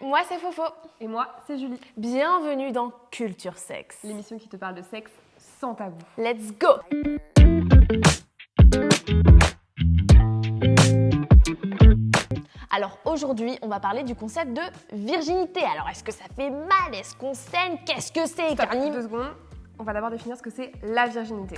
moi c'est Fofo. Et moi, c'est Julie. Bienvenue dans Culture Sexe. L'émission qui te parle de sexe sans tabou. Let's go! Alors aujourd'hui, on va parler du concept de virginité. Alors est-ce que ça fait mal? Est-ce qu'on saigne? Qu'est-ce que c'est? Stop, 2 secondes. On va d'abord définir ce que c'est la virginité.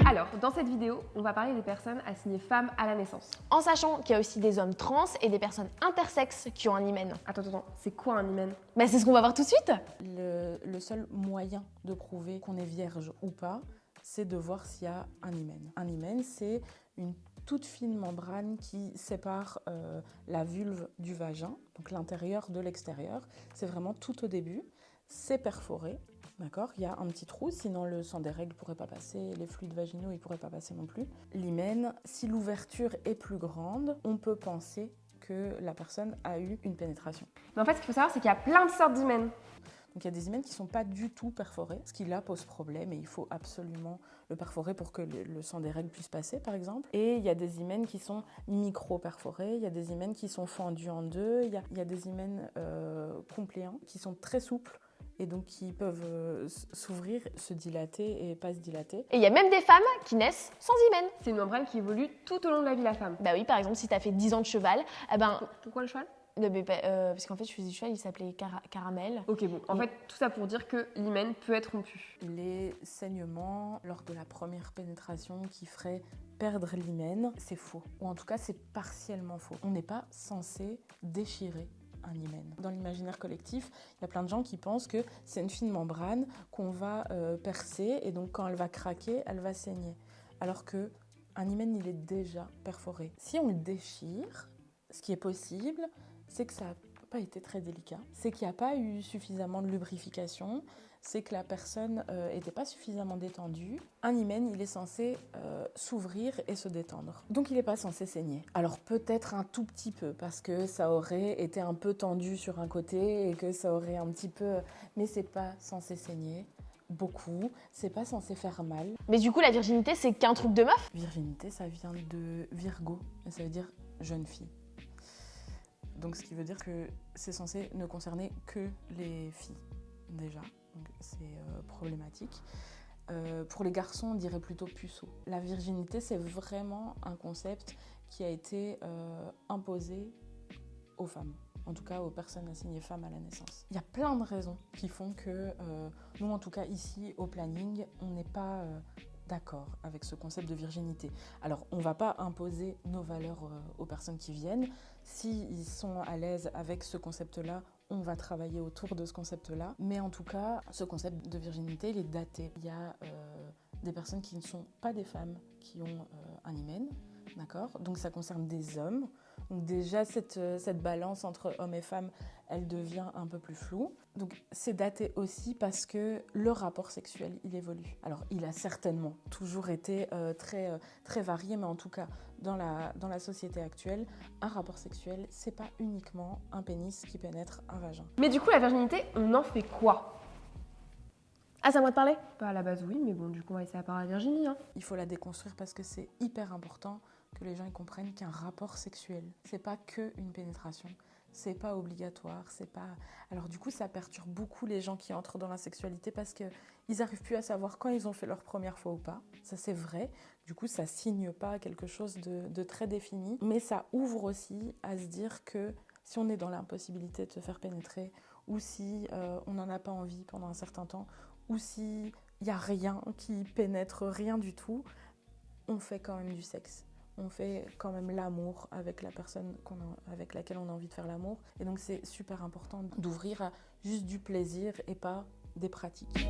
Alors, dans cette vidéo, on va parler des personnes assignées femmes à la naissance. En sachant qu'il y a aussi des hommes trans et des personnes intersexes qui ont un hymen. Attends, c'est quoi un hymen? C'est ce qu'on va voir tout de suite. Le seul moyen de prouver qu'on est vierge ou pas, c'est de voir s'il y a un hymen. Un hymen, c'est une toute fine membrane qui sépare la vulve du vagin, donc l'intérieur de l'extérieur. C'est vraiment tout au début. C'est perforé, d'accord? Il y a un petit trou, sinon le sang des règles ne pourrait pas passer, les fluides vaginaux ne pourraient pas passer non plus. L'hymen, si l'ouverture est plus grande, on peut penser que la personne a eu une pénétration. Mais en fait, ce qu'il faut savoir, c'est qu'il y a plein de sortes d'hymens. Donc il y a des hymens qui ne sont pas du tout perforés, ce qui là pose problème et il faut absolument le perforer pour que le sang des règles puisse passer par exemple. Et il y a des hymens qui sont micro-perforés, il y a des hymens qui sont fendus en deux, il y a des hymens compléants qui sont très souples et donc qui peuvent s'ouvrir, se dilater et pas se dilater. Et il y a même des femmes qui naissent sans hymen. C'est une membrane qui évolue tout au long de la vie de la femme. Bah oui, par exemple, si t'as fait 10 ans de cheval, Pourquoi le cheval? parce qu'en fait, je faisais du cheval, il s'appelait Caramel. Ok, bon, en fait, tout ça pour dire que l'hymen peut être rompu. Les saignements lors de la première pénétration qui feraient perdre l'hymen, c'est faux. Ou en tout cas, c'est partiellement faux. On n'est pas censé déchirer un hymen. Dans l'imaginaire collectif, il y a plein de gens qui pensent que c'est une fine membrane qu'on va percer et donc quand elle va craquer, elle va saigner. Alors que un hymen, il est déjà perforé. Si on le déchire, ce qui est possible, c'est que ça n'a pas été très délicat, c'est qu'il n'y a pas eu suffisamment de lubrification, c'est que la personne n'était pas suffisamment détendue. Un hymen, il est censé s'ouvrir et se détendre. Donc il n'est pas censé saigner. Alors peut-être un tout petit peu, parce que ça aurait été un peu tendu sur un côté et que ça aurait un petit peu... Mais c'est pas censé saigner beaucoup, c'est pas censé faire mal. Mais du coup, la virginité, c'est qu'un truc de meuf? Virginité, ça vient de Virgo, et ça veut dire jeune fille. Donc ce qui veut dire que c'est censé ne concerner que les filles, déjà. Donc c'est problématique. Pour les garçons, on dirait plutôt puceau. La virginité, c'est vraiment un concept qui a été imposé aux femmes. En tout cas aux personnes assignées femmes à la naissance. Il y a plein de raisons qui font que nous, en tout cas ici, au planning, on n'est pas... d'accord avec ce concept de virginité. Alors, on ne va pas imposer nos valeurs aux personnes qui viennent. S'ils sont à l'aise avec ce concept-là, on va travailler autour de ce concept-là. Mais en tout cas, ce concept de virginité, il est daté. Il y a des personnes qui ne sont pas des femmes qui ont un hymen, d'accord? Donc ça concerne des hommes. Donc déjà, cette balance entre hommes et femmes, elle devient un peu plus floue. Donc c'est daté aussi parce que le rapport sexuel, il évolue. Alors il a certainement toujours été très varié, mais en tout cas, dans la société actuelle, un rapport sexuel, c'est pas uniquement un pénis qui pénètre un vagin. Mais du coup, la virginité, on en fait quoi? Ah, c'est à moi de parler? Bah à la base, oui, mais bon, du coup, on va laisser la parole à Virginie. Il faut la déconstruire parce que c'est hyper important que les gens ils comprennent qu'un rapport sexuel, c'est pas que une pénétration, c'est pas obligatoire, c'est pas... Alors du coup, ça perturbe beaucoup les gens qui entrent dans la sexualité parce qu'ils n'arrivent plus à savoir quand ils ont fait leur première fois ou pas. Ça, c'est vrai. Du coup, ça signe pas quelque chose de très défini, mais ça ouvre aussi à se dire que si on est dans l'impossibilité de se faire pénétrer ou si on n'en a pas envie pendant un certain temps ou si il n'y a rien qui pénètre, rien du tout, on fait quand même du sexe. On fait quand même l'amour avec la personne avec laquelle on a envie de faire l'amour. Et donc c'est super important d'ouvrir à juste du plaisir et pas des pratiques.